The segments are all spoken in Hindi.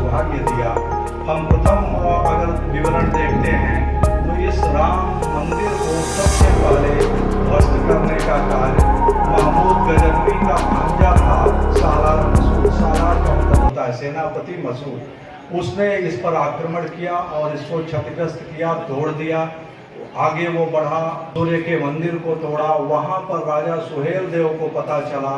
सौभाग्य दिया। हम प्रथम अगर विवरण देखते हैं तो इस राम मंदिर को सबसे पहले ध्वस्त करने का कार्य महमूद गजनवी का भांजा था सालार मसूद। सालार का मतलब होता है सेनापति मसूद। उसने इस पर आक्रमण किया और इसको क्षतिग्रस्त किया, तोड़ दिया। आगे वो बढ़ा, सूर्य के मंदिर को तोड़ा। वहाँ पर राजा सुहेल देव को पता चला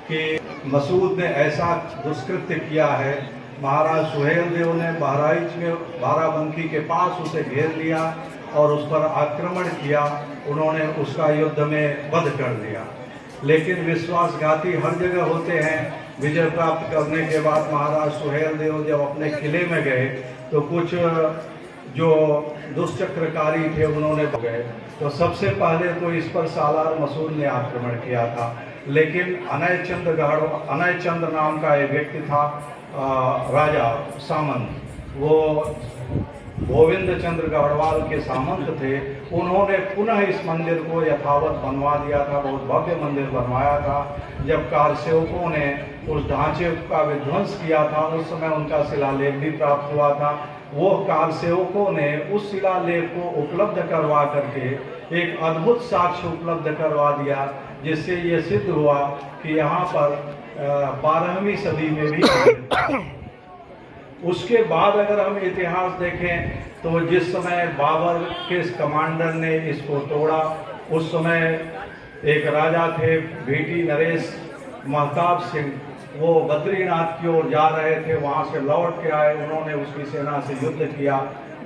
कि मसूद ने ऐसा दुष्कृत्य किया है। महाराज सुहेल देव ने बहराइच में बाराबंकी के पास उसे घेर लिया और उस पर आक्रमण किया। उन्होंने उसका युद्ध में वध कर दिया। लेकिन विश्वासघाती हर जगह होते हैं। विजय प्राप्त करने के बाद महाराज सुहेल देव जब अपने किले में गए तो कुछ जो दुष्चक्रकारी थे उन्होंने गए तो सबसे पहले तो इस पर सालार मसूद ने आक्रमण किया था। लेकिन अनय चंद नाम का एक व्यक्ति था, राजा सामंत, वो गोविंद चंद्र गढ़वाल के सामंत थे। उन्होंने पुनः इस मंदिर को यथावत बनवा दिया था, बहुत भव्य मंदिर बनवाया था। जब कारसेवकों ने उस ढांचे का विध्वंस किया था उस समय उनका शिलालेख भी प्राप्त हुआ था। वो कारसेवकों ने उस शिलालेख को उपलब्ध करवा करके एक अद्भुत साक्ष्य उपलब्ध करवा दिया, जिससे ये सिद्ध हुआ कि यहाँ पर 12वीं सदी में भी। उसके बाद अगर हम इतिहास देखें तो जिस समय बाबर के कमांडर ने इसको तोड़ा, उस समय एक राजा थे भीटी नरेश महताब सिंह। वो बद्रीनाथ की ओर जा रहे थे, वहाँ से लौट के आए। उन्होंने उसकी सेना से युद्ध किया,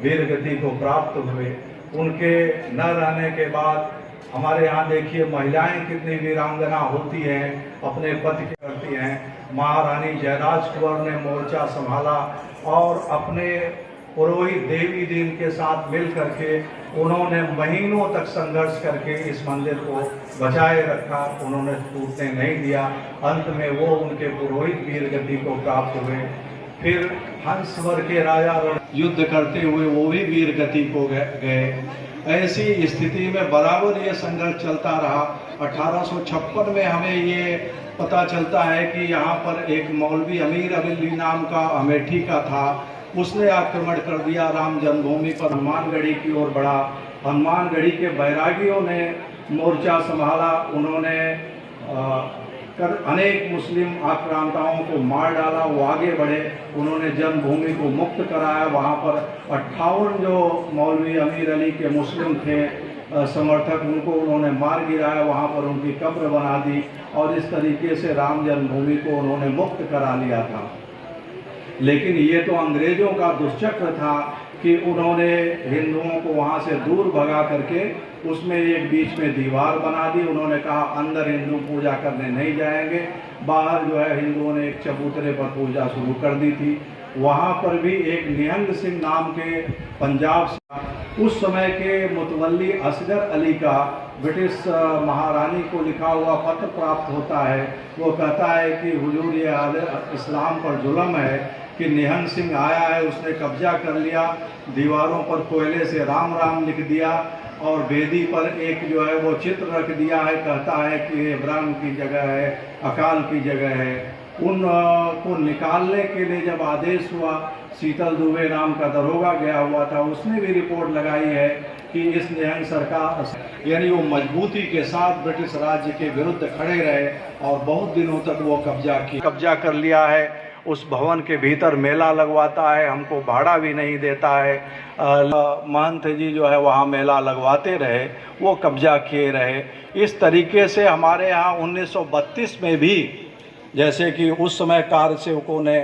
वीर गति को प्राप्त हुए। उनके न रहने के बाद हमारे यहाँ देखिए महिलाएं कितनी वीरांगना होती हैं, अपने पति के करती हैं। महारानी जयराज कुंवर ने मोर्चा संभाला और अपने पुरोहित देवी दीन के साथ मिल करके उन्होंने महीनों तक संघर्ष करके इस मंदिर को बचाए रखा। उन्होंने टूटने नहीं दिया। अंत में वो उनके पुरोहित वीर गति को प्राप्त हुए। फिर हंसवर के राजा युद्ध करते हुए वो भी वीर गति को गए। ऐसी स्थिति में बराबर ये संघर्ष चलता रहा। 1856 में हमें ये पता चलता है कि यहाँ पर एक मौलवी अमीर अली नाम का अमेठी का था। उसने आक्रमण कर दिया राम जन्मभूमि पर, हनुमानगढ़ी की ओर बढ़ा। हनुमानगढ़ी के बैरागियों ने मोर्चा संभाला। उन्होंने अनेक मुस्लिम आक्रांताओं को मार डाला। वो आगे बढ़े, उन्होंने जन्मभूमि को मुक्त कराया। वहाँ पर 58 जो मौलवी अमीर अली के मुस्लिम थे समर्थक, उनको उन्होंने मार गिराया। वहाँ पर उनकी कब्र बना दी और इस तरीके से राम जन्मभूमि को उन्होंने मुक्त करा लिया था। लेकिन ये तो अंग्रेजों का दुष्चक्र था कि उन्होंने हिंदुओं को वहाँ से दूर भगा करके उसमें एक बीच में दीवार बना दी। उन्होंने कहा अंदर हिंदू पूजा करने नहीं जाएंगे। बाहर जो है हिंदुओं ने एक चबूतरे पर पूजा शुरू कर दी थी। वहाँ पर भी एक निहंग सिंह नाम के पंजाब से उस समय के मुतवल्ली असगर अली का ब्रिटिश महारानी को लिखा हुआ पत्र प्राप्त होता है। वो कहता है कि हुजूर ये इस्लाम पर जुल्म है कि निहंग सिंह आया है, उसने कब्जा कर लिया, दीवारों पर कोयले से राम राम लिख दिया और वेदी पर एक जो है वो चित्र रख दिया है। कहता है कि ये ब्रह्म की जगह है, अकाल की जगह है। उन को निकालने के लिए जब आदेश हुआ, शीतल दुबे नाम का दरोगा गया हुआ था, उसने भी रिपोर्ट लगाई है कि इस निहंग सरकार यानी वो मजबूती के साथ ब्रिटिश राज्य के विरुद्ध खड़े रहे और बहुत दिनों तक वो कब्जा कर लिया है। उस भवन के भीतर मेला लगवाता है, हमको भाड़ा भी नहीं देता है। महंत जी जो है वहाँ मेला लगवाते रहे, वो कब्जा किए रहे। इस तरीके से हमारे यहाँ 1932 में भी जैसे कि उस समय कारसेवकों ने